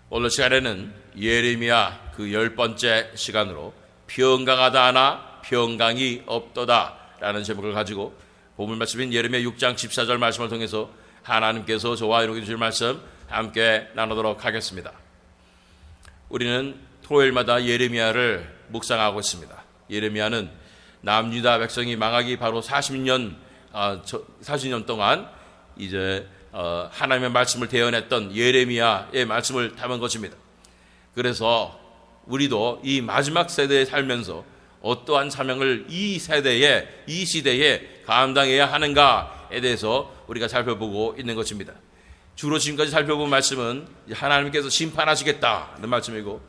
오늘 시간에는 예레미야 그 10번째 시간으로 평강하다 하나 평강이 없도다 라는 제목을 가지고 본문 말씀인 예레미야 6장 14절 말씀을 통해서 하나님께서 저와 이루게 주실 말씀 함께 나누도록 하겠습니다. 우리는 토요일마다 예레미야를 묵상하고 있습니다. 예레미야는 남유다 백성이 망하기 바로 40년 동안 이제 하나님의 말씀을 대언했던 예레미야의 말씀을 담은 것입니다. 그래서 우리도 이 마지막 세대에 살면서 어떠한 사명을 이 시대에 감당해야 하는가에 대해서 우리가 살펴보고 있는 것입니다. 주로 지금까지 살펴본 말씀은 하나님께서 심판하시겠다는 말씀이고,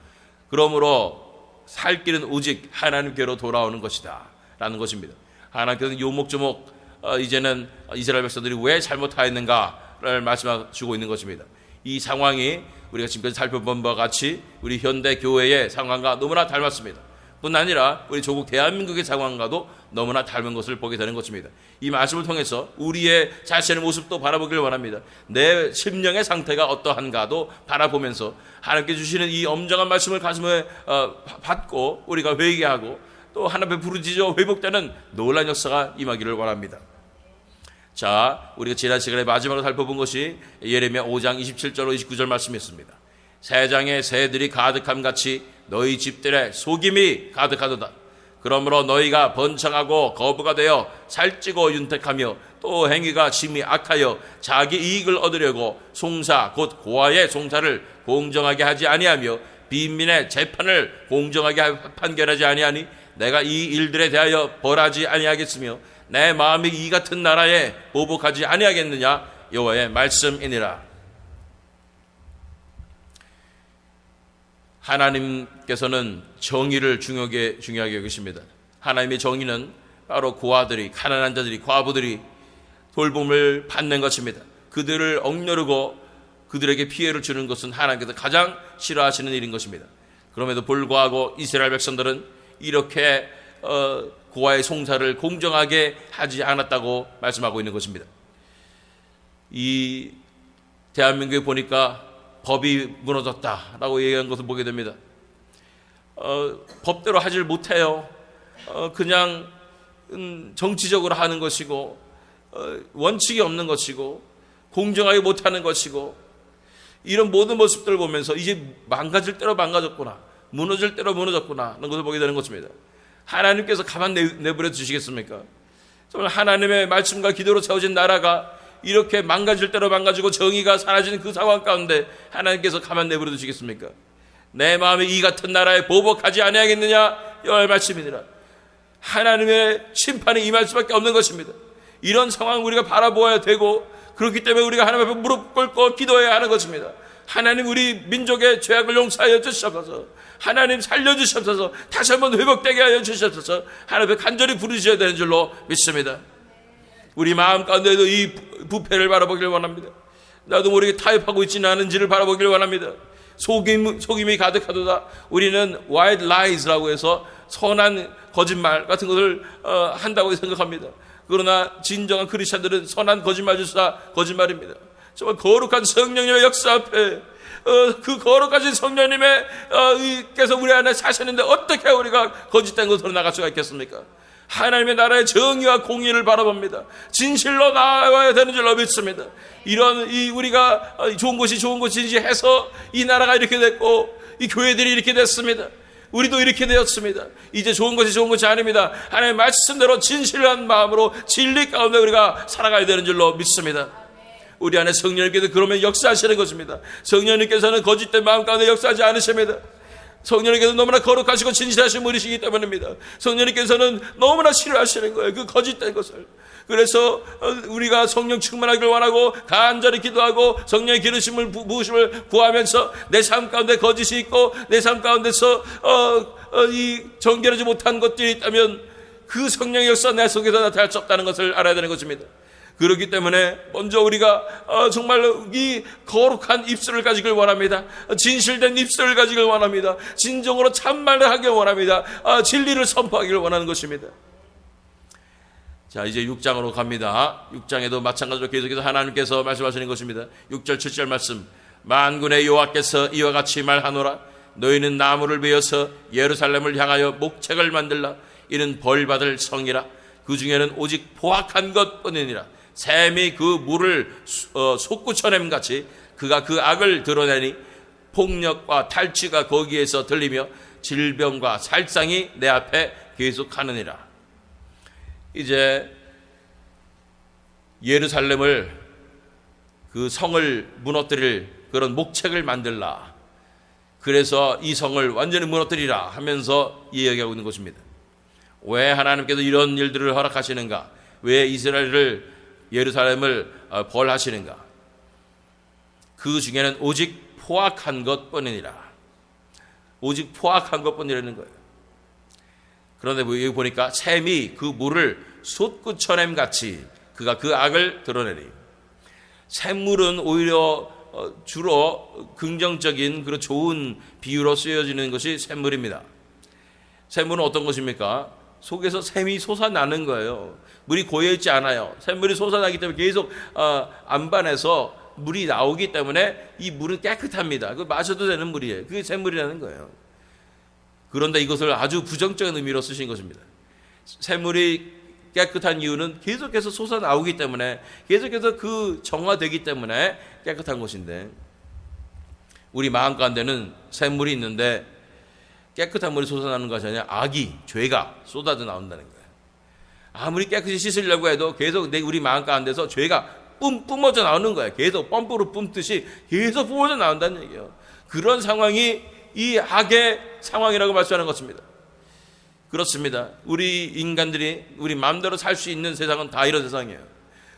그러므로 살 길은 오직 하나님께로 돌아오는 것이다 라는 것입니다. 하나님께서는 요목조목 이제는 이스라엘 백성들이 왜 잘못하였는가를 말씀해주고 있는 것입니다. 이 상황이 우리가 지금까지 살펴본 바와 같이 우리 현대 교회의 상황과 너무나 닮았습니다. 뿐 아니라 우리 조국 대한민국의 상황과도 너무나 닮은 것을 보게 되는 것입니다. 이 말씀을 통해서 우리의 자신의 모습도 바라보기를 원합니다. 내 심령의 상태가 어떠한가도 바라보면서 하나님께 주시는 이 엄정한 말씀을 가슴에 받고 우리가 회개하고 또 하나님의 부르짖어 회복되는 놀라운 역사가 임하기를 원합니다. 자, 우리가 지난 시간에 마지막으로 살펴본 것이 예레미야 5장 27절 29절 말씀이었습니다. 새장에 새들이 가득함 같이 너희 집들에 속임이 가득하도다. 그러므로 너희가 번창하고 거부가 되어 살찌고 윤택하며 또 행위가 심히 악하여 자기 이익을 얻으려고 송사 곧 고아의 송사를 공정하게 하지 아니하며 빈민의 재판을 공정하게 판결하지 아니하니 내가 이 일들에 대하여 벌하지 아니하겠으며 내 마음이 이 같은 나라에 보복하지 아니하겠느냐 여호와의 말씀이니라. 하나님께서는 정의를 중요하게 여기십니다. 하나님의 정의는 바로 고아들이, 가난한 자들이, 과부들이 돌봄을 받는 것입니다. 그들을 억누르고 그들에게 피해를 주는 것은 하나님께서 가장 싫어하시는 일인 것입니다. 그럼에도 불구하고 이스라엘 백성들은 이렇게 고아의 송사를 공정하게 하지 않았다고 말씀하고 있는 것입니다. 이 대한민국에 보니까 법이 무너졌다라고 얘기한 것을 보게 됩니다. 법대로 하질 못해요. 그냥 정치적으로 하는 것이고 원칙이 없는 것이고 공정하게 못하는 것이고, 이런 모든 모습들을 보면서 이제 망가질 대로 망가졌구나, 무너질 대로 무너졌구나 하는 것을 보게 되는 것입니다. 하나님께서 가만 내버려 두시겠습니까? 정말 하나님의 말씀과 기도로 세워진 나라가 이렇게 망가질 대로 망가지고 정의가 사라지는 그 상황 가운데 하나님께서 가만 내버려 두시겠습니까? 내 마음이 이 같은 나라에 보복하지 아니하겠느냐 여호와의 말씀이니라. 하나님의 심판이 임할 수밖에 없는 것입니다. 이런 상황을 우리가 바라보아야 되고, 그렇기 때문에 우리가 하나님 앞에 무릎 꿇고 기도해야 하는 것입니다. 하나님, 우리 민족의 죄악을 용서하여 주시옵소서. 하나님 살려주시옵소서. 다시 한번 회복되게 하여 주시옵소서. 하나님 앞에 간절히 부르셔야 되는 줄로 믿습니다. 우리 마음 가운데도 이 부패를 바라보기를 원합니다. 나도 모르게 타협하고 있지는 않은지를 바라보기를 원합니다. 속임이 가득하도다. 우리는 white lies라고 해서 선한 거짓말 같은 것을 한다고 생각합니다. 그러나 진정한 크리스찬들은 선한 거짓말주사 거짓말입니다. 정말 거룩한 성령님의 역사 앞에 그 거룩하신 성령님의 께서 우리 안에 사시는데 어떻게 우리가 거짓된 것으로 나갈 수가 있겠습니까? 하나님의 나라의 정의와 공의를 바라봅니다. 진실로 나와야 되는 줄로 믿습니다. 이런 우리가 좋은 것인지 해서 이 나라가 이렇게 됐고 이 교회들이 이렇게 됐습니다. 우리도 이렇게 되었습니다. 이제 좋은 것이 아닙니다. 하나님의 말씀대로 진실한 마음으로 진리 가운데 우리가 살아가야 되는 줄로 믿습니다. 우리 안에 성령님께서 그러면 역사하시는 것입니다. 성령님께서는 거짓된 마음 가운데 역사하지 않으십니다. 성령님께서 너무나 거룩하시고 진실하신 분이시기 때문입니다. 성령님께서는 너무나 싫어하시는 거예요, 그 거짓된 것을. 그래서 우리가 성령 충만하기를 원하고 간절히 기도하고 성령의 기르심을 부으심을 구하면서 내 삶 가운데 거짓이 있고 내 삶 가운데서 이 정결하지 못한 것들이 있다면 그 성령의 역사 내 속에서 나타날 수 없다는 것을 알아야 되는 것입니다. 그렇기 때문에 먼저 우리가 정말로 이 거룩한 입술을 가지길 원합니다. 진실된 입술을 가지길 원합니다. 진정으로 참말을 하길 원합니다. 진리를 선포하기를 원하는 것입니다. 자, 이제 6장으로 갑니다. 6장에도 마찬가지로 계속해서 하나님께서 말씀하시는 것입니다. 6절 7절 말씀, 만군의 여호와께서 이와 같이 말하노라. 너희는 나무를 베어서 예루살렘을 향하여 목책을 만들라. 이는 벌받을 성이라. 그 중에는 오직 포악한 것뿐이니라. 샘이 그 물을 솟구쳐냄 같이 그가 그 악을 드러내니 폭력과 탈취가 거기에서 들리며 질병과 살상이 내 앞에 계속하느니라. 이제 예루살렘을, 그 성을 무너뜨릴 그런 목책을 만들라. 그래서 이 성을 완전히 무너뜨리라 하면서 이야기하고 있는 것입니다. 왜 하나님께서 이런 일들을 허락하시는가? 왜 이스라엘을, 예루살렘을 벌하시는가? 그 중에는 오직 포악한 것뿐이니라. 오직 포악한 것뿐이라는 거예요. 그런데 여기 보니까 샘이 그 물을 솟구쳐냄 같이 그가 그 악을 드러내니, 샘물은 오히려 주로 긍정적인 그런 좋은 비유로 쓰여지는 것이 샘물입니다. 샘물은 어떤 것입니까? 속에서 샘이 솟아나는 거예요. 물이 고여있지 않아요. 샘물이 솟아나기 때문에 계속 안반에서 물이 나오기 때문에 이 물은 깨끗합니다. 그 마셔도 되는 물이에요. 그게 샘물이라는 거예요. 그런데 이것을 아주 부정적인 의미로 쓰신 것입니다. 샘물이 깨끗한 이유는 계속해서 솟아나오기 때문에, 계속해서 그 정화되기 때문에 깨끗한 것인데, 우리 마음 가운데는 샘물이 있는데 깨끗한 물이 솟아나는 것이 아니라 악이, 죄가 쏟아져 나온다는 거예요. 아무리 깨끗이 씻으려고 해도 계속 우리 마음 가운데서 죄가 뿜어져 나오는 거예요. 계속 펌프로 뿜듯이 계속 뿜어져 나온다는 얘기예요. 그런 상황이 이 악의 상황이라고 말씀하는 것입니다. 그렇습니다. 우리 인간들이 우리 마음대로 살 수 있는 세상은 다 이런 세상이에요.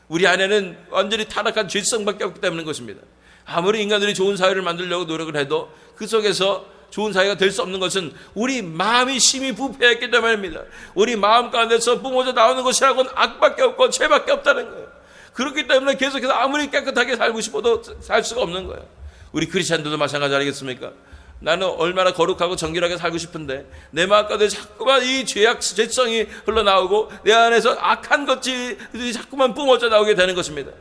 우리 안에는 완전히 타락한 죄성밖에 없기 때문인 것입니다. 아무리 인간들이 좋은 사회를 만들려고 노력을 해도 그 속에서 좋은 사회가 될 수 없는 것은 우리 마음이 심히 부패했기 때문입니다. 우리 마음 가운데서 뿜어져 나오는 것이라고는 악밖에 없고 죄밖에 없다는 거예요. 그렇기 때문에 계속해서 아무리 깨끗하게 살고 싶어도 살 수가 없는 거예요. 우리 크리스찬들도 마찬가지 아니겠습니까? 나는 얼마나 거룩하고 정결하게 살고 싶은데 내 마음 가운데 자꾸만 이 죄성이 흘러나오고 내 안에서 악한 것들이 자꾸만 뿜어져 나오게 되는 것입니다.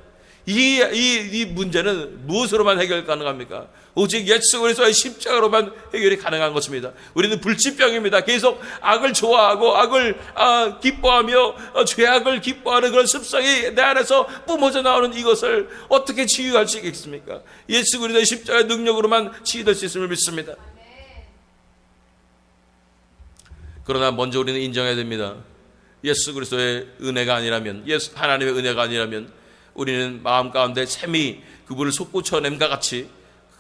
이 문제는 무엇으로만 해결 가능합니까? 오직 예수 그리스도의 십자가로만 해결이 가능한 것입니다. 우리는 불치병입니다. 계속 악을 좋아하고 악을 기뻐하며 죄악을 기뻐하는 그런 습성이 내 안에서 뿜어져 나오는 이것을 어떻게 치유할 수 있겠습니까? 예수 그리스도의 십자가의 능력으로만 치유될 수 있음을 믿습니다. 그러나 먼저 우리는 인정해야 됩니다. 예수 그리스도의 은혜가 아니라면, 하나님의 은혜가 아니라면 우리는 마음 가운데 샘이 그분을 솟구쳐냄과 같이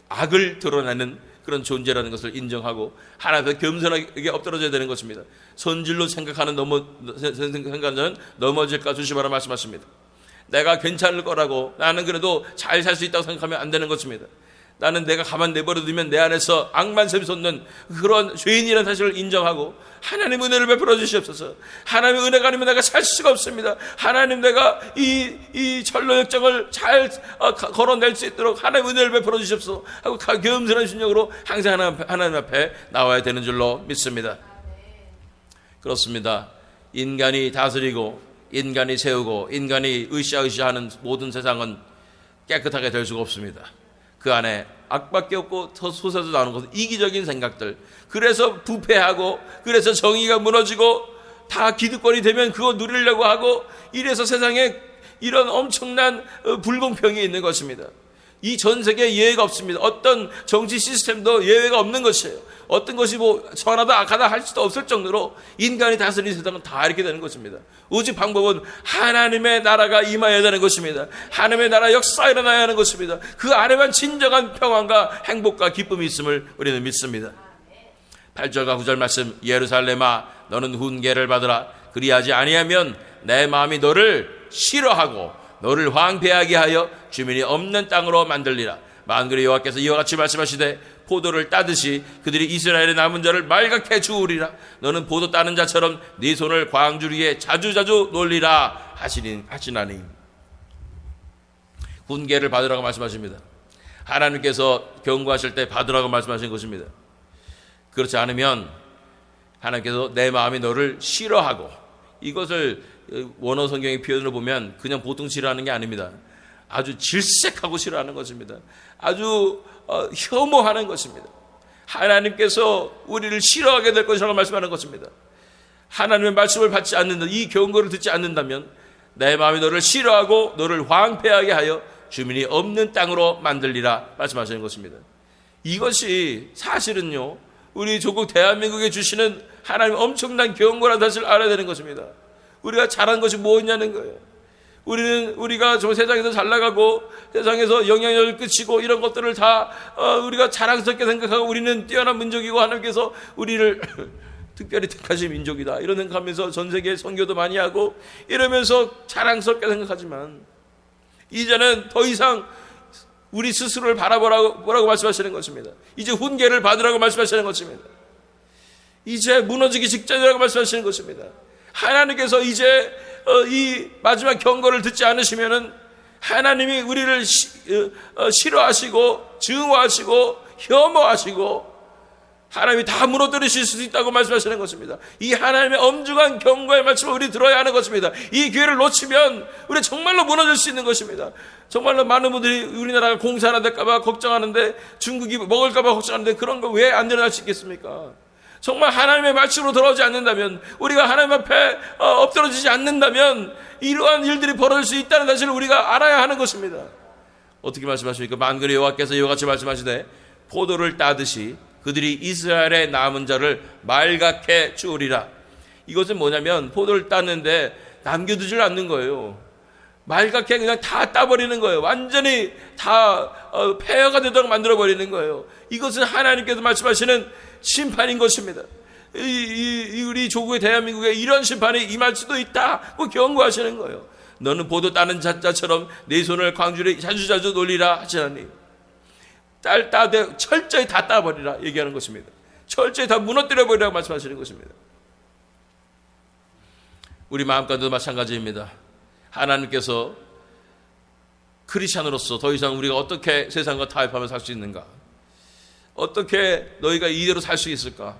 악을 드러내는 그런 존재라는 것을 인정하고 하나님 앞에 겸손하게 엎드러져야 되는 것입니다. 선질로 생각하는 생각은 넘어질까 조심하라 말씀하십니다. 내가 괜찮을 거라고, 나는 그래도 잘 살 수 있다고 생각하면 안 되는 것입니다. 나는 내가 가만 내버려두면 내 안에서 악만 샘이 솟는 그런 죄인이라는 사실을 인정하고 하나님 은혜를 베풀어 주시옵소서. 하나님의 은혜가 아니면 내가 살 수가 없습니다. 하나님, 내가 이 전로역정을 잘 걸어낼 수 있도록 하나님의 은혜를 베풀어 주시옵소서 하고 겸손한 심령으로 항상 하나님 앞에 나와야 되는 줄로 믿습니다. 그렇습니다. 인간이 다스리고 인간이 세우고 인간이 으쌰으쌰하는 모든 세상은 깨끗하게 될 수가 없습니다. 그 안에 악밖에 없고 더 솟아져 나오는 것은 이기적인 생각들, 그래서 부패하고 그래서 정의가 무너지고 다 기득권이 되면 그거 누리려고 하고, 이래서 세상에 이런 엄청난 불공평이 있는 것입니다. 이 전 세계에 예외가 없습니다. 어떤 정치 시스템도 예외가 없는 것이에요. 어떤 것이 선하다 악하다 할 수도 없을 정도로 인간이 다스리는 세상은 다 이렇게 되는 것입니다. 오직 방법은 하나님의 나라가 임하여야 되는 것입니다. 하나님의 나라 역사가 일어나야 하는 것입니다. 그 안에만 진정한 평안과 행복과 기쁨이 있음을 우리는 믿습니다. 8절과 9절 말씀, 예루살렘아 너는 훈계를 받으라. 그리하지 아니하면 내 마음이 너를 싫어하고 너를 황폐하게 하여 주민이 없는 땅으로 만들리라. 만군의 여호와께서 이와 같이 말씀하시되 포도를 따듯이 그들이 이스라엘의 남은 자를 말갛게 주우리라. 너는 포도 따는 자처럼 네 손을 광주리에 자주자주 놀리라 하시나니. 훈계를 받으라고 말씀하십니다. 하나님께서 경고하실 때 받으라고 말씀하신 것입니다. 그렇지 않으면 하나님께서 내 마음이 너를 싫어하고, 이것을 원어 성경의 표현을 보면 그냥 보통 싫어하는 게 아닙니다. 아주 질색하고 싫어하는 것입니다. 아주 혐오하는 것입니다. 하나님께서 우리를 싫어하게 될 것이라고 말씀하는 것입니다. 하나님의 말씀을 받지 않는다, 이 경고를 듣지 않는다면 내 마음이 너를 싫어하고 너를 황폐하게 하여 주민이 없는 땅으로 만들리라 말씀하시는 것입니다. 이것이 사실은요, 우리 조국 대한민국에 주시는 하나님의 엄청난 경고라는 사실을 알아야 되는 것입니다. 우리가 잘한 것이 무엇이냐는 거예요. 우리가 저 세상에서 잘 나가고 세상에서 영향력을 끼치고 이런 것들을 다 우리가 자랑스럽게 생각하고 우리는 뛰어난 민족이고 하나님께서 우리를 특별히 택하신 민족이다 이런 생각하면서 전 세계에 선교도 많이 하고 이러면서 자랑스럽게 생각하지만 이제는 더 이상 우리 스스로를 바라보라고 말씀하시는 것입니다. 이제 훈계를 받으라고 말씀하시는 것입니다. 이제 무너지기 직전이라고 말씀하시는 것입니다. 하나님께서 이제 이 마지막 경고를 듣지 않으시면은 하나님이 우리를 싫어하시고 증오하시고 혐오하시고 하나님이 다 무너뜨리실 수 있다고 말씀하시는 것입니다. 이 하나님의 엄중한 경고의 말씀을 우리 들어야 하는 것입니다. 이 기회를 놓치면 우리 정말로 무너질 수 있는 것입니다. 정말로 많은 분들이 우리나라가 공사 하나 될까 봐 걱정하는데, 중국이 먹을까 봐 걱정하는데 그런 거 왜 안 일어날 수 있겠습니까? 정말 하나님의 말씀으로 돌아오지 않는다면, 우리가 하나님 앞에 엎드러지지 않는다면 이러한 일들이 벌어질 수 있다는 사실을 우리가 알아야 하는 것입니다. 어떻게 말씀하십니까? 만군의 여호와께서 이와 같이 말씀하시되 포도를 따듯이 그들이 이스라엘의 남은 자를 말갛게 주우리라. 이것은 뭐냐면 포도를 땄는데 남겨두질 않는 거예요. 말갛게 그냥 다 따버리는 거예요. 완전히 다 폐허가 되도록 만들어버리는 거예요. 이것은 하나님께서 말씀하시는 심판인 것입니다. 우리 조국의 대한민국에 이런 심판이 임할 수도 있다고 경고하시는 거예요. 너는 포도 따는 자처럼 내 손을 광주에 자주자주 놀리라 하시나니 따되 철저히 다 따버리라 얘기하는 것입니다. 철저히 다 무너뜨려버리라고 말씀하시는 것입니다. 우리 마음가도 마찬가지입니다. 하나님께서 크리스찬으로서 더 이상 우리가 어떻게 세상과 타협하며 살 수 있는가? 어떻게 너희가 이대로 살 수 있을까?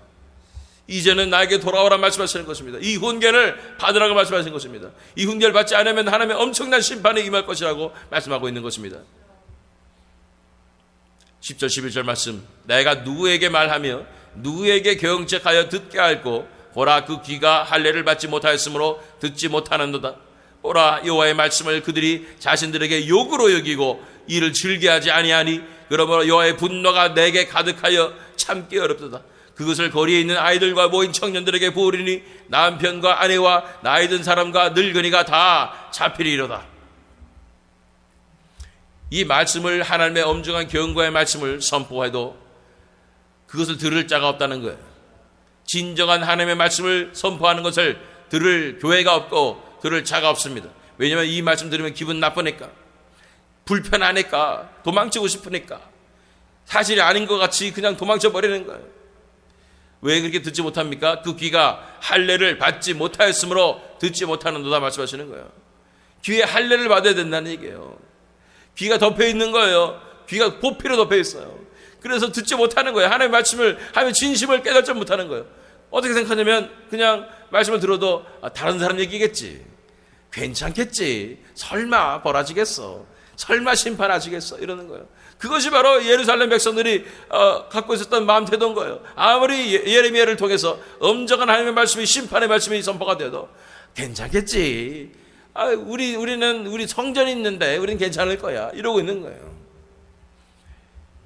이제는 나에게 돌아오라 말씀하시는 것입니다. 이 훈계를 받으라고 말씀하시는 것입니다. 이 훈계를 받지 않으면 하나님의 엄청난 심판에 임할 것이라고 말씀하고 있는 것입니다. 10절 11절 말씀, 내가 누구에게 말하며 누구에게 경책하여 듣게 할꼬 보라 그 귀가 할례를 받지 못하였으므로 듣지 못하는도다. 보라 여호와의 말씀을 그들이 자신들에게 욕으로 여기고 이를 즐겨하지 아니하니 그러므로 여호와의 분노가 내게 가득하여 참기 어렵도다. 그것을 거리에 있는 아이들과 모인 청년들에게 부으리니 남편과 아내와 나이 든 사람과 늙은이가 다 잡히리로다. 이 말씀을, 하나님의 엄중한 경고의 말씀을 선포해도 그것을 들을 자가 없다는 거예요. 진정한 하나님의 말씀을 선포하는 것을 들을 교회가 없고 들을 자가 없습니다. 왜냐하면 이 말씀 들으면 기분 나쁘니까, 불편하니까, 도망치고 싶으니까, 사실이 아닌 것 같이 그냥 도망쳐 버리는 거예요. 왜 그렇게 듣지 못합니까? 그 귀가 할례를 받지 못하였으므로 듣지 못하는도다 말씀하시는 거예요. 귀에 할례를 받아야 된다는 얘기예요. 귀가 덮여 있는 거예요. 귀가 보피로 덮여 있어요. 그래서 듣지 못하는 거예요. 하나님의 말씀을 하면 진심을 깨닫지 못하는 거예요. 어떻게 생각하냐면 그냥 말씀을 들어도 다른 사람 얘기겠지, 괜찮겠지, 설마 벌어지겠어, 설마 심판하시겠어 이러는 거예요. 그것이 바로 예루살렘 백성들이 갖고 있었던 마음 태도인 거예요. 아무리 예레미야를 통해서 엄정한 하나님의 말씀이, 심판의 말씀이 선포가 되어도 괜찮겠지, 우리 성전이 있는데 우리는 괜찮을 거야 이러고 있는 거예요.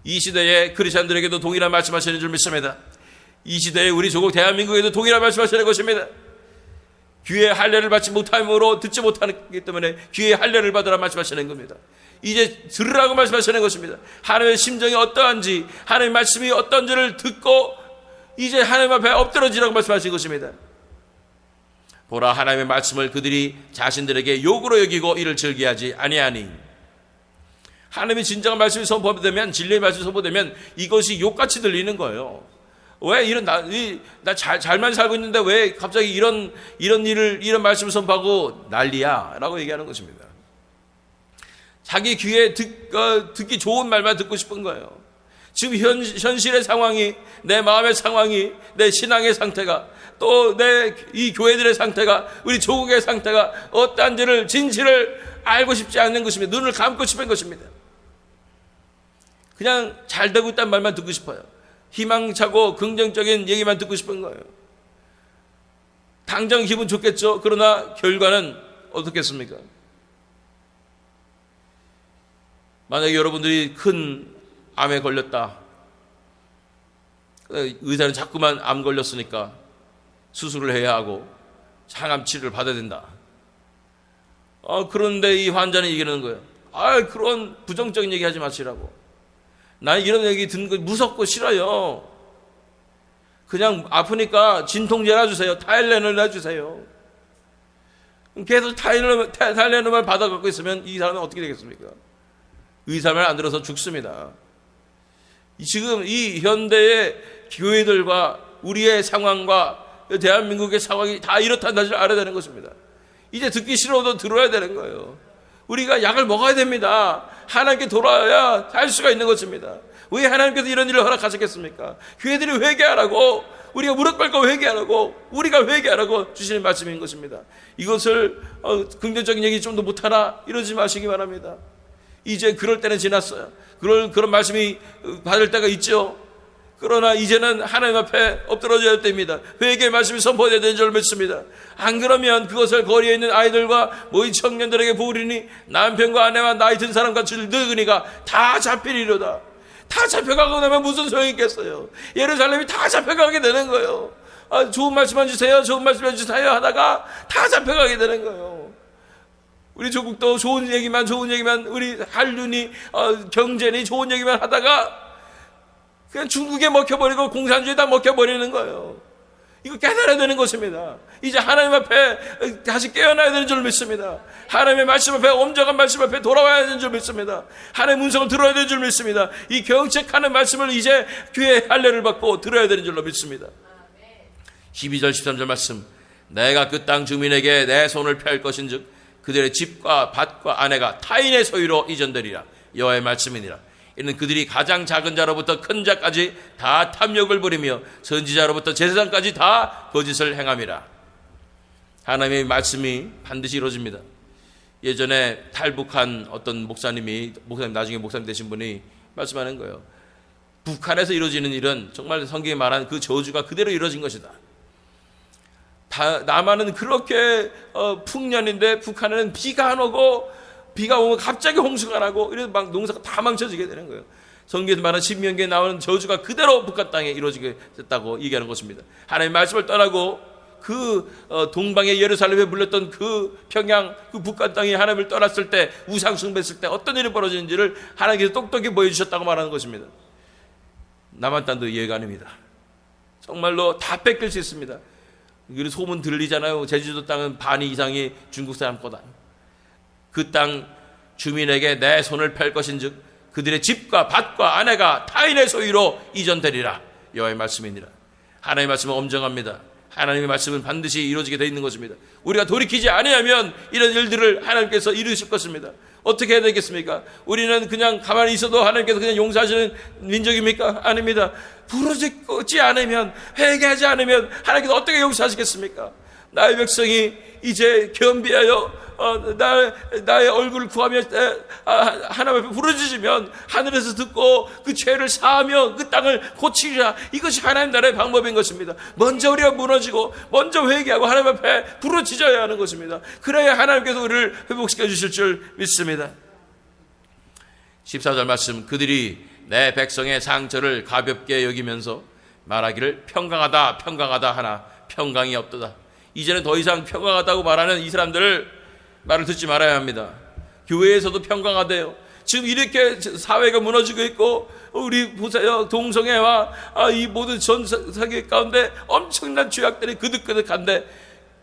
이 시대의 크리스찬들에게도 동일한 말씀하시는 줄 믿습니다. 이 시대에 우리 조국 대한민국에도 동일한 말씀하시는 것입니다. 귀에 할례를 받지 못함으로 듣지 못하기 때문에 귀에 할례를 받으라 말씀하시는 겁니다. 이제 들으라고 말씀하시는 것입니다. 하나님의 심정이 어떠한지, 하나님의 말씀이 어떤지를 듣고 이제 하나님 앞에 엎드러지라고 말씀하신 것입니다. 보라 하나님의 말씀을 그들이 자신들에게 욕으로 여기고 이를 즐겨하지 아니하니. 하나님의 진정한 말씀이 선포되면, 진리의 말씀이 선포되면 이것이 욕같이 들리는 거예요. 왜 나 잘만 살고 있는데 왜 갑자기 이런 이런 말씀을 선포하고 난리야 라고 얘기하는 것입니다. 자기 귀에 듣기 좋은 말만 듣고 싶은 거예요. 지금 현실의 상황이, 내 마음의 상황이, 내 신앙의 상태가, 또 내 이 교회들의 상태가, 우리 조국의 상태가 어떠한지를, 진실을 알고 싶지 않는 것입니다. 눈을 감고 싶은 것입니다. 그냥 잘 되고 있다는 말만 듣고 싶어요. 희망차고 긍정적인 얘기만 듣고 싶은 거예요. 당장 기분 좋겠죠. 그러나 결과는 어떻겠습니까? 만약에 여러분들이 큰 암에 걸렸다. 의사는 자꾸만 암 걸렸으니까 수술을 해야 하고 항암 치료를 받아야 된다. 그런데 이 환자는 얘기하는 거예요. 그런 부정적인 얘기 하지 마시라고. 난 이런 얘기 듣는 거 무섭고 싫어요. 그냥 아프니까 진통제 놔주세요. 타일레놀 놔주세요. 계속 타일레놀만 받아갖고 있으면 이 사람은 어떻게 되겠습니까? 의사 말 안 들어서 죽습니다. 지금 이 현대의 교회들과 우리의 상황과 대한민국의 상황이 다 이렇다는 사실을 알아야 되는 것입니다. 이제 듣기 싫어도 들어야 되는 거예요. 우리가 약을 먹어야 됩니다. 하나님께 돌아와야 살 수가 있는 것입니다. 왜 하나님께서 이런 일을 허락하셨겠습니까? 교회들이 회개하라고, 우리가 무릎 꿇고 회개하라고, 우리가 회개하라고 주시는 말씀인 것입니다. 이것을 긍정적인 얘기 좀 더 못하나 이러지 마시기 바랍니다. 이제 그럴 때는 지났어요. 그런 말씀이 받을 때가 있죠. 그러나 이제는 하나님 앞에 엎드러져야 할 때입니다. 회개의 말씀이 선포되어야 되는 줄 믿습니다. 안 그러면 그것을 거리에 있는 아이들과 모인 청년들에게 부으리니 남편과 아내와 나이 든 사람과 늙은이가 다 잡히리로다. 다 잡혀가고 나면 무슨 소용이 있겠어요. 예루살렘이 다 잡혀가게 되는 거예요. 좋은 말씀만 주세요, 좋은 말씀만 주세요 하다가 다 잡혀가게 되는 거예요. 우리 조국도 좋은 얘기만 우리 한륜이 경제니 좋은 얘기만 하다가 그냥 중국에 먹혀버리고 공산주의에 먹혀버리는 거예요. 이거 깨달아야 되는 것입니다. 이제 하나님 앞에 다시 깨어나야 되는 줄 믿습니다. 하나님의 말씀 앞에, 엄정한 말씀 앞에 돌아와야 되는 줄 믿습니다. 하나님의 음성을 들어야 되는 줄 믿습니다. 이 경책하는 말씀을 이제 귀에 할례를 받고 들어야 되는 줄로 믿습니다. 12절 13절 말씀, 내가 그 땅 주민에게 내 손을 펼 것인즉 그들의 집과 밭과 아내가 타인의 소유로 이전되리라. 여호와의 말씀이니라. 이는 그들이 가장 작은 자로부터 큰 자까지 다 탐욕을 부리며 선지자로부터 제사장까지 다 거짓을 행함이라. 하나님의 말씀이 반드시 이루어집니다. 예전에 탈북한 어떤 목사님 나중에 목사님 되신 분이 말씀하는 거예요. 북한에서 이루어지는 일은 정말 성경에 말한 그 저주가 그대로 이루어진 것이다. 남한은 그렇게 풍년인데 북한에는 비가 안 오고, 비가 오면 갑자기 홍수가 나고, 이래서 막 농사가 다 망쳐지게 되는 거예요. 성경에서 말하는 신명기에 나오는 저주가 그대로 북한 땅에 이루어지게 됐다고 얘기하는 것입니다. 하나님의 말씀을 떠나고 그 동방의 예루살렘에 물렸던 그 평양, 그 북한 땅이 하나님을 떠났을 때, 우상 숭배했을 때 어떤 일이 벌어지는지를 하나님께서 똑똑히 보여주셨다고 말하는 것입니다. 남한 땅도 이해가 아닙니다. 정말로 다 뺏길 수 있습니다. 소문 들리잖아요. 제주도 땅은 반 이상이 중국 사람 거다. 그 땅 주민에게 내 손을 펼 것인즉 그들의 집과 밭과 아내가 타인의 소유로 이전되리라. 여호와의 말씀이니라. 하나님의 말씀은 엄정합니다. 하나님의 말씀은 반드시 이루어지게 되어 있는 것입니다. 우리가 돌이키지 아니하면 이런 일들을 하나님께서 이루실 것입니다. 어떻게 해야 되겠습니까? 우리는 그냥 가만히 있어도 하나님께서 그냥 용서하시는 민족입니까? 아닙니다. 부르짖지 않으면, 회개하지 않으면 하나님께서 어떻게 용서하시겠습니까? 나의 백성이 이제 겸비하여 나의 얼굴을 구하며 하나님 앞에 부르짖으면 하늘에서 듣고 그 죄를 사하며 그 땅을 고치리라. 이것이 하나님 나라의 방법인 것입니다. 먼저 우리가 무너지고 먼저 회개하고 하나님 앞에 부르짖어야 하는 것입니다. 그래야 하나님께서 우리를 회복시켜 주실 줄 믿습니다. 14절 말씀, 그들이 내 백성의 상처를 가볍게 여기면서 말하기를 평강하다 평강하다 하나 평강이 없도다. 이제는 더 이상 평강하다고 말하는 이 사람들을 말을 듣지 말아야 합니다. 교회에서도 평강하대요. 지금 이렇게 사회가 무너지고 있고, 우리 보세요, 동성애와 이 모든 전 세계 가운데 엄청난 죄악들이 그득그득한데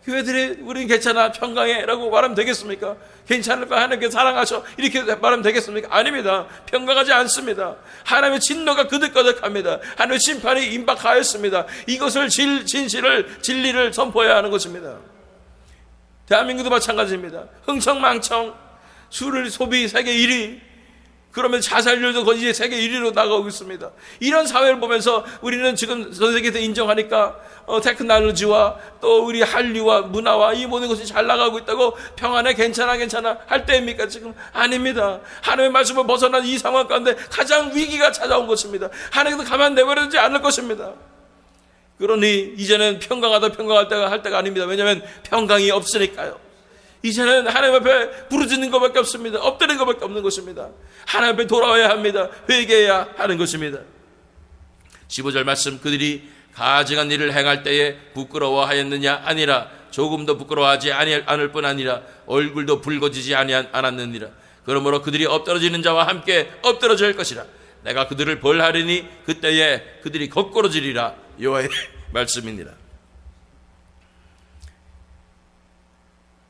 교회들이 우리는 괜찮아 평강해 라고 말하면 되겠습니까? 괜찮을 까 하나님께 사랑하셔 이렇게 말하면 되겠습니까? 아닙니다. 평강하지 않습니다. 하나님의 진노가 그득그득합니다. 하나님의 심판이 임박하였습니다. 이것을 진리를 선포해야 하는 것입니다. 대한민국도 마찬가지입니다. 흥청망청 술을 소비 세계 1위, 그러면 자살률도 거의 이제 세계 1위로 나가고 있습니다. 이런 사회를 보면서 우리는 지금 전 세계에서 인정하니까 테크놀로지와 또 우리 한류와 문화와 이 모든 것이 잘 나가고 있다고 평안해 괜찮아 할 때입니까? 지금 아닙니다. 하나님의 말씀을 벗어난 이 상황 가운데 가장 위기가 찾아온 것입니다. 하나님께서 가만 내버려두지 않을 것입니다. 그러니 이제는 평강하다 할 때가 아닙니다. 왜냐하면 평강이 없으니까요. 이제는 하나님 앞에 부르짖는 것밖에 없습니다. 엎드리는 것밖에 없는 것입니다. 하나님 앞에 돌아와야 합니다. 회개해야 하는 것입니다. 15절 말씀, 그들이 가증한 일을 행할 때에 부끄러워하였느냐? 아니라 조금도 부끄러워하지 않을 뿐 아니라 얼굴도 붉어지지 않았느니라. 그러므로 그들이 엎드러지는 자와 함께 엎드러질 것이라. 내가 그들을 벌하리니 그때에 그들이 거꾸러지리라. 여호와의 말씀이니라.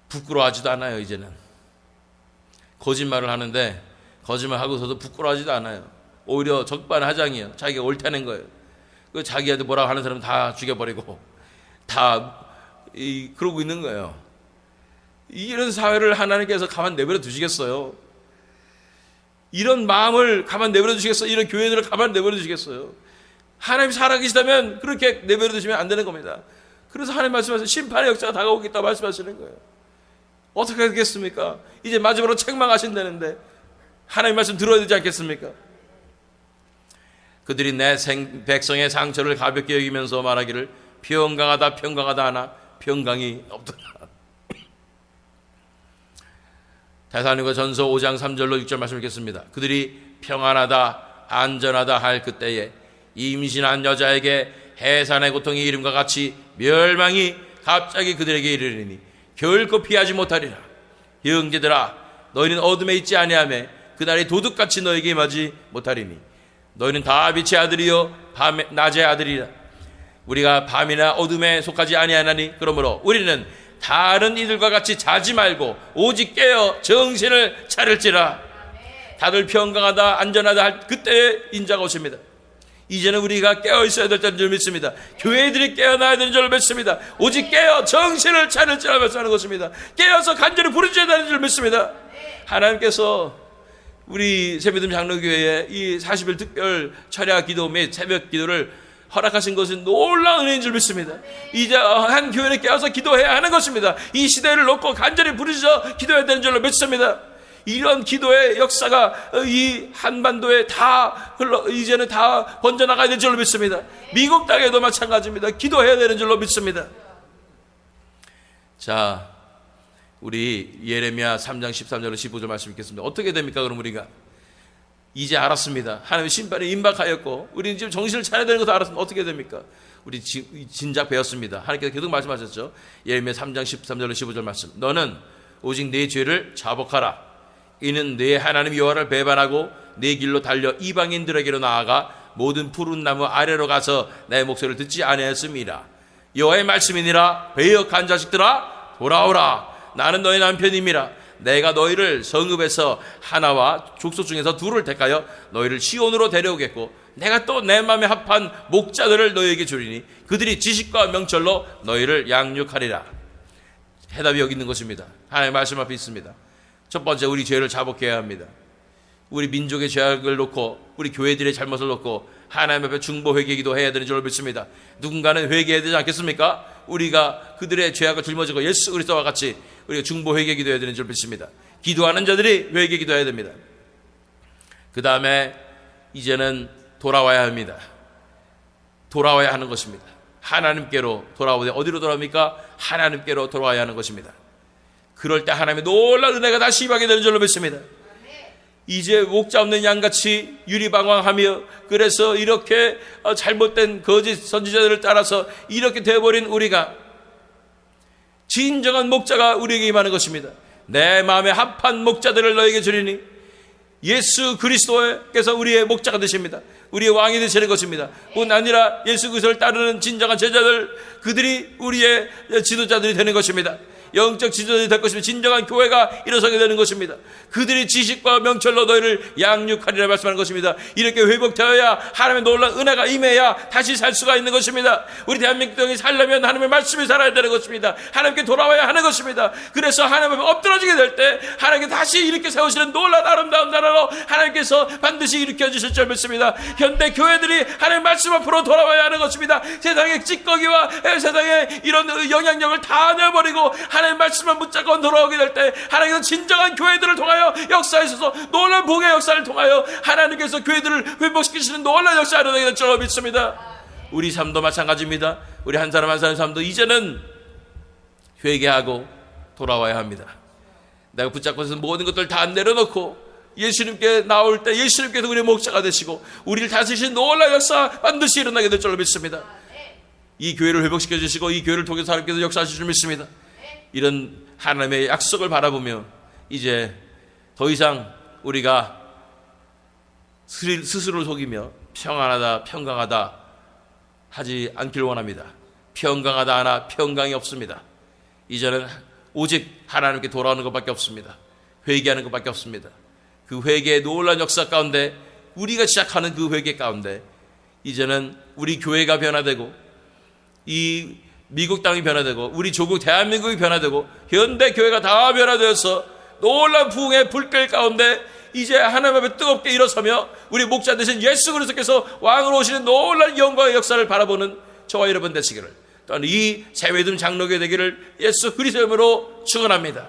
부끄러워하지도 않아요. 이제는 거짓말을 하는데 거짓말하고서도 부끄러워하지도 않아요. 오히려 적반하장이에요. 자기가 옳다는 거예요. 그 자기한테 뭐라고 하는 사람은 다 죽여버리고 다 그러고 있는 거예요. 이런 사회를 하나님께서 가만 내버려 두시겠어요? 이런 마음을 가만 내버려 두시겠어요? 이런 교회들을 가만 내버려 두시겠어요? 하나님이 살아계시다면 그렇게 내버려 두시면 안 되는 겁니다. 그래서 하나님 말씀하셔서 심판의 역사가 다가오겠다 말씀하시는 거예요. 어떻게 하겠습니까? 이제 마지막으로 책망하신다는데 하나님 말씀 들어야 되지 않겠습니까? 그들이 내 백성의 상처를 가볍게 여기면서 말하기를 평강하다 하나 평강이 없더라. 데살로니가 전서 5장 3절로 6절 말씀 읽겠습니다. 그들이 평안하다 안전하다 할 그때에 임신한 여자에게 해산의 고통이 이름과 같이 멸망이 갑자기 그들에게 이르리니 결코 피하지 못하리라. 형제들아, 너희는 어둠에 있지 아니하며 그날이 도둑같이 너에게 임하지 못하리니 너희는 다 빛의 아들이요 낮의 아들이라. 우리가 밤이나 어둠에 속하지 아니하나니 그러므로 우리는 다른 이들과 같이 자지 말고 오직 깨어 정신을 차릴지라. 다들 평강하다 안전하다 할 그때의 인자가 오십니다. 이제는 우리가 깨어 있어야 될 줄 믿습니다. 교회들이 깨어나야 되는 줄 믿습니다. 오직 깨어 정신을 차릴지라 말씀하는 것입니다. 깨어서 간절히 부르짖어야 되는 줄 믿습니다. 하나님께서 우리 새벽금 장로교회에 이 40일 특별 철야 기도 및 새벽 기도를 허락하신 것은 놀라운 은혜인 줄 믿습니다. 이제 한 교회는 깨어서 기도해야 하는 것입니다. 이 시대를 놓고 간절히 부르짖어 기도해야 되는 줄 믿습니다. 이런 기도의 역사가 이 한반도에 이제는 다 번져나가야 될 줄로 믿습니다. 미국 땅에도 마찬가지입니다. 기도해야 되는 줄로 믿습니다. 자, 우리 예레미야 3장 13절로 15절 말씀 읽겠습니다. 어떻게 됩니까? 그럼 우리가 이제 알았습니다. 하나님의 심판이 임박하였고 우리는 지금 정신을 차려야 되는 것도 알았습니다. 어떻게 됩니까? 우리 진작 배웠습니다. 하나님께서 계속 말씀하셨죠. 예레미야 3장 13절로 15절 말씀. 너는 오직 내 죄를 자복하라. 이는 내 하나님 여호와를 배반하고 내 길로 달려 이방인들에게로 나아가 모든 푸른 나무 아래로 가서 내 목소리를 듣지 아니하였음이라. 여호와의 말씀이니라. 배역한 자식들아 돌아오라. 나는 너희 남편임이라. 내가 너희를 성읍에서 하나와 족속 중에서 둘을 택하여 너희를 시온으로 데려오겠고 내가 또 내 마음에 합한 목자들을 너희에게 주리니 그들이 지식과 명철로 너희를 양육하리라. 해답이 여기 있는 것입니다. 하나님의 말씀 앞에 있습니다. 첫 번째, 우리 죄를 자복해야 합니다. 우리 민족의 죄악을 놓고 우리 교회들의 잘못을 놓고 하나님 앞에 중보 회개기도 해야 되는 줄 믿습니다. 누군가는 회개해야 되지 않겠습니까? 우리가 그들의 죄악을 짊어지고 예수 그리스도와 같이 우리가 중보 회개기도 해야 되는 줄 믿습니다. 기도하는 자들이 회개기도 해야 됩니다. 그 다음에 이제는 돌아와야 합니다. 돌아와야 하는 것입니다. 하나님께로 돌아오되 어디로 돌아옵니까? 하나님께로 돌아와야 하는 것입니다. 그럴 때 하나님의 놀라운 은혜가 다시 임하게 되는 줄로 믿습니다. 이제 목자 없는 양같이 유리방황하며 그래서 이렇게 잘못된 거짓 선지자들을 따라서 이렇게 되어버린 우리가 진정한 목자가 우리에게 임하는 것입니다. 내 마음에 합한 목자들을 너에게 주리니 예수 그리스도께서 우리의 목자가 되십니다. 우리의 왕이 되시는 것입니다. 뿐 아니라 예수 그리스도를 따르는 진정한 제자들, 그들이 우리의 지도자들이 되는 것입니다. 영적 지도자들이 될 것입니다. 진정한 교회가 일어서게 되는 것입니다. 그들이 지식과 명철로 너희를 양육하리라 말씀하는 것입니다. 이렇게 회복되어야 하나님의 놀라운 은혜가 임해야 다시 살 수가 있는 것입니다. 우리 대한민국 땅이 살려면 하나님의 말씀이 살아야 되는 것입니다. 하나님께 돌아와야 하는 것입니다. 그래서 하나님 앞에 엎드러지게 될 때 하나님께 다시 일으켜 세우시는 놀라운 아름다운 나라로 하나님께서 반드시 일으켜 주실 줄 믿습니다. 현대 교회들이 하나님의 말씀 앞으로 돌아와야 하는 것입니다. 세상의 찌꺼기와 세상의 이런 영향력을 다 내버리고 하나님의 말씀만 붙잡고 돌아오게 될 때 하나님께서 진정한 교회들을 통하여 역사하셔서 놀라운 복의 역사를 통하여 하나님께서 교회들을 회복시키시는 놀라운 역사가 일어나게 될 줄 믿습니다. 우리 삶도 마찬가지입니다. 우리 한 사람 한 사람 삶도 이제는 회개하고 돌아와야 합니다. 내가 붙잡고 있는 모든 것들 다 내려놓고 예수님께 나올 때 예수님께서 우리의 목자가 되시고 우리를 다스리신 놀라운 역사 반드시 일어나게 될 줄로 믿습니다. 이 교회를 회복시켜 주시고 이 교회를 통해서 하나님께서 역사하실 줄 믿습니다. 이런 하나님의 약속을 바라보며 이제 더 이상 우리가 스스로를 속이며 평안하다 평강하다 하지 않길 원합니다. 평강하다 하나 평강이 없습니다. 이제는 오직 하나님께 돌아오는 것밖에 없습니다. 회개하는 것밖에 없습니다. 그 회개의 놀라운 역사 가운데 우리가 시작하는 그 회개 가운데 이제는 우리 교회가 변화되고 이 미국 땅이 변화되고 우리 조국 대한민국이 변화되고 현대 교회가 다 변화되어서 놀라운 부흥의 불길 가운데 이제 하나님 앞에 뜨겁게 일어서며 우리 목자 되신 예수 그리스도께서 왕으로 오시는 놀라운 영광의 역사를 바라보는 저와 여러분 되시기를 또한 이 재회듭 장로교회 되기를 예수 그리스도의 이름으로 축원합니다.